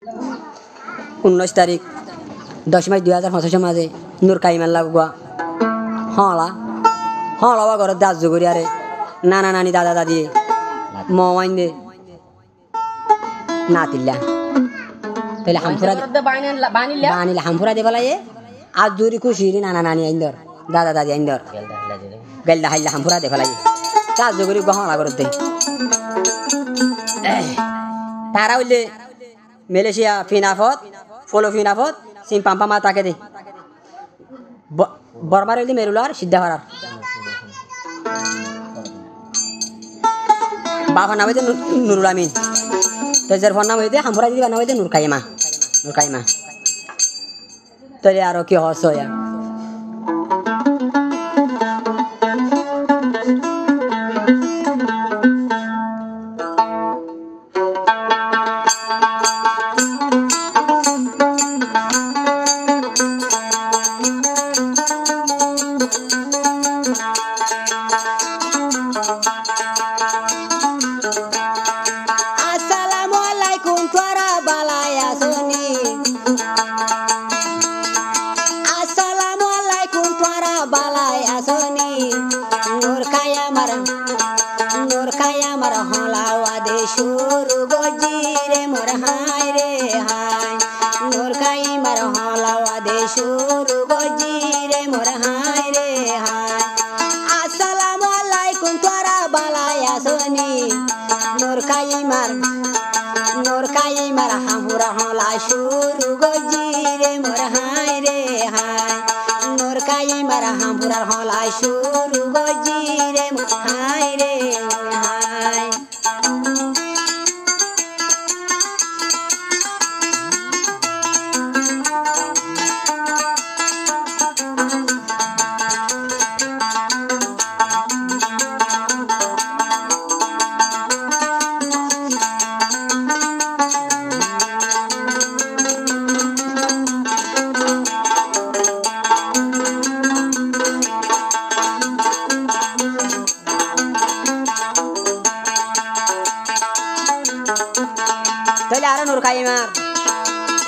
19 তারিখ 10 মাস 2025 মাঝে নূর কাইমান লাগা হলা হলা ঘর দাস জগরি আরে নানা নানি দাদা দাদি মওয়াইন দে না তিল্লা তাহলে হামফুরা বানিলা হামফুরা দে বলা আজ জুরি খুশি নানা নানি আইন্দর দাদা দাদি আইন্দর গেলদা হাইলা হামফুরা দে ফেলাই দাস জগরি গহলা ঘর দে তারা হইলে মালয়েশিয়া ফিনাফত ফলো ফিনাফত সিম পাম্পা মা তাকে দে বরবার হইলে মেরুলার সিদ্ধা হরার বাবার নাম হইতে নুরুল আমিন তেজের ফোন নাম হইতে হামফুরা দিদি নাম হইতে নূর কাইমা তাহলে আরো কি হস হয়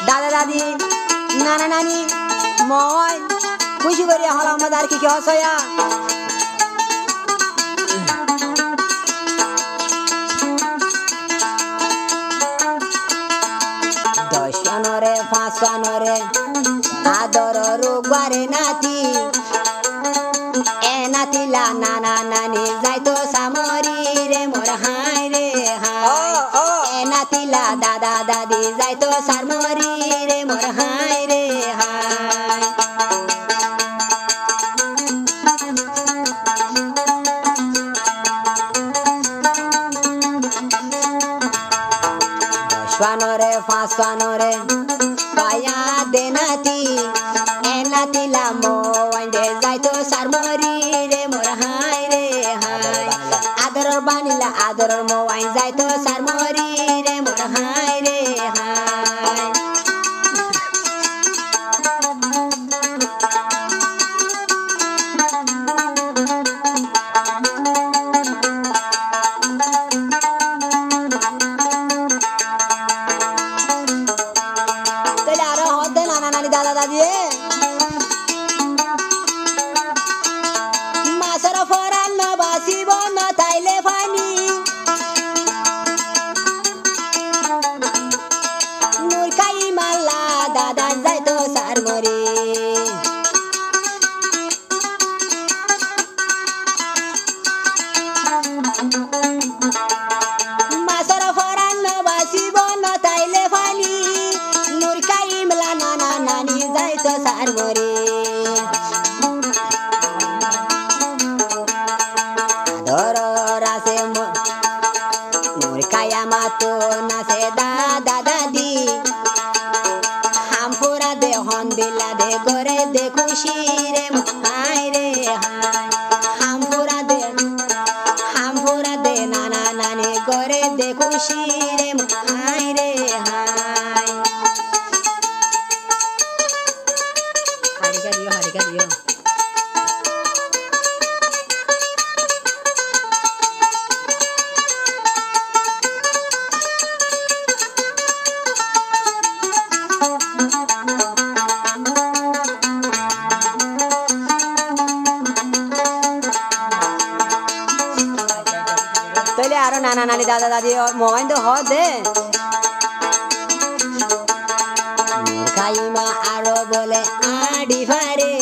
দাদা দাদি নানা নানি মই খুশি করি হল আমাদের আর কি কি হসয়া দশনরে পাঁচনরে আদর রোগবারে নাতি এ নাতিলা নানা নানি যাইতো সামরি রে মোর হাই রে হাই এ নাতিলা দাদা দাদি যাইতো সারমরি রে মোর হাই রে হাই দশনরে পাঁচনরে পায়া দে নাতি এ নাতিলা মোয়াইন্দে যাইতো সারমরি রে মোর হাই রে হাই আদরর বানিলা আদরর মোয়াইন যাইতো সারমরি রে মোর হাই রে হাই তাহলে আরো হতে নানা নানি দাদা দাদি মাসর ফরান বাসিব না তাইলে ফানি নূর কাইমাল্লা দাদা যাইতো সারমরি মাসর ফরান বাসিব না তাইলে ফানি নূর কাইমলা নানা নানি যাইতো সারমরি মাতো নাচে দাদা দাদি হামফুরা দে হন দিলা দে গরে দে খুশি রে হাই রে হাই হামফুরা দে নানা নানি গরে দে খুশি রে হাই রে হাই হারিকা দিও নানা নানি দাদা দাদি মোবাইল তো হদে খাইমা আরো বলে আডি ফারে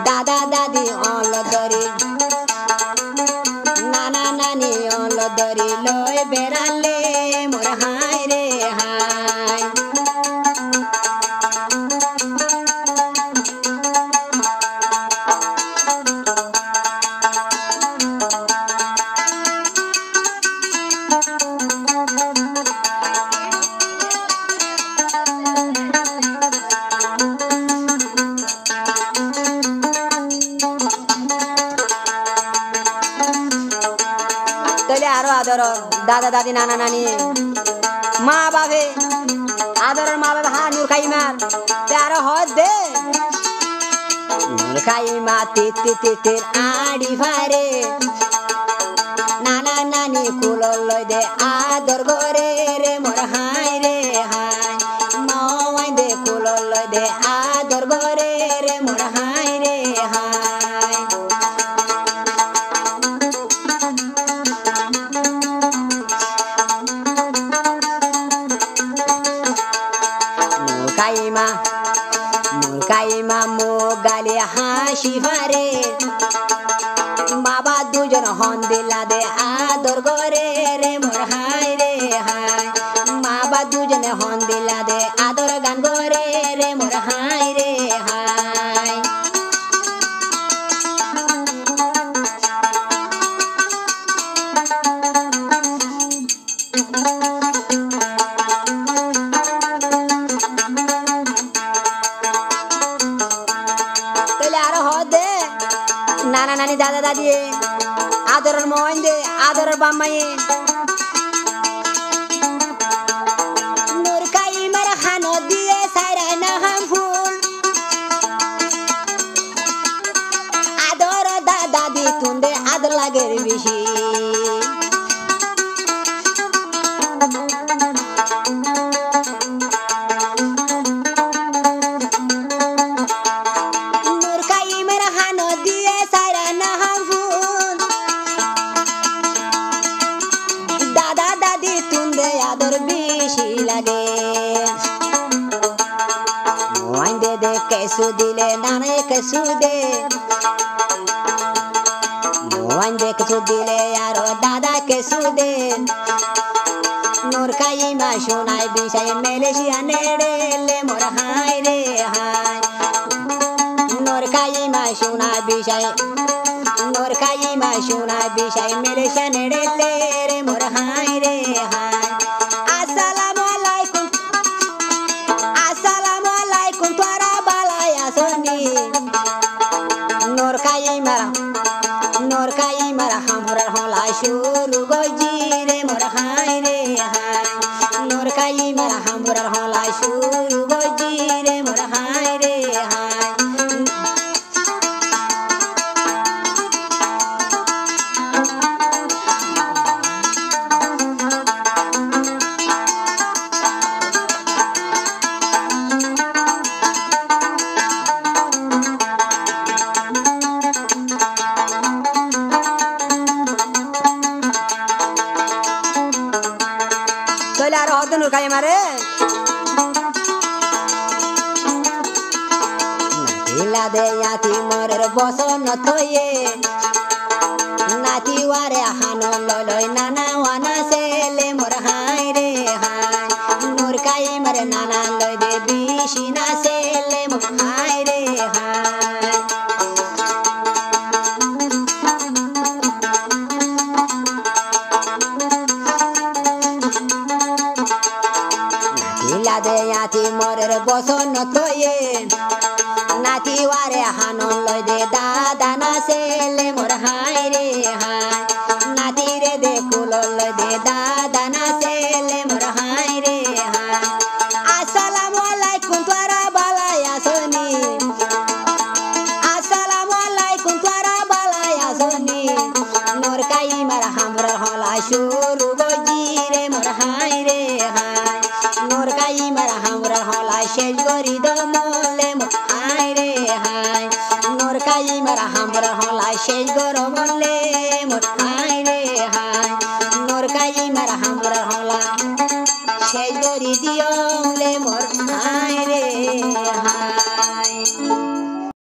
দাদা দাদি অল ধরি নানা নানি অল ধরি লয় বেড়ালে মোর হাই রে হাই আরো আদর দাদা দাদি নানা নানি মা বাবে আদর মা বাবা হা নূর খাইমার আরো হদ দে নূর খাইমা তিতে আড়ি ফারে নানা নানি কুল লই দে আদর গরে রে মোর হাই রে হাই মাওয়াই দে কুল লই দে আদর গরে রে মোর হাই রে হাই কাইমা মো গালে হাসি ফারে বাবা দুজন হন দিলা দে আদর গরে রে মোর হাই রে হাই বাবা দুজনে হন দিলা দে আদর গান গরে রে মোর হাই রে হাই নানা নানি দাদা দাদি আদরের মোবাইল দে আদরের বাম্মায়ে নূর কাইমার খানো দিয়ে সাইরা না হাম ফুল আদর দাদা দি তুন্দে আদর লাগে বেশি আদর বেশি লাগে মোবাইল দে দে কেসু দিলে নানা কেসু দে মোবাইল দে কেসু দিলে আরো দাদা কেসু দে নূর কাইমা শোনায় বিষয় মালয়েশিয়া নেড়েলে মোর হাই রে হাই নূর কাইমা শোনায় বিষয় নূর কাইমা শোনায় বিষয় মালয়েশিয়া নেড়েলে রে মোর হাই রে হাই नोर काइमार हमर होला शुरू गजी रे मोर हाय रे हाय नोर काइमार हमर होला शुरू गजी रे मोर हाय रे हाय नूर काइमार नातिला दे याती मोरेर बसन तये नाती वारे हानो लय नाना वाना सेले मोर हाय रे हाय नूर काइमार नाना लय दे बिशी ना सेले मोर हाय रे हाय दे याती मोरेर बसन तये नाती वारे हानन लय दे दादा ना सेले मोर हाय रे हाय नाती रे दे कुल लय दे दादा ना सेले मोर हाय रे हाय अस्सलामु आलाइकुम तोरा बालाया सोनी अस्सलामु आलाइकुम तोरा बालाया सोनी नूर काइमार हमर होला शुरू गजी रे मोर हाय रे हाय नूर काइमार हमर होला शेष गरी द मोले मोर हाय रे हाय नूर काइमार हमर होला शेष गर मोले मोर हाय रे हाय করি দিও লে মোর হায় রে হায়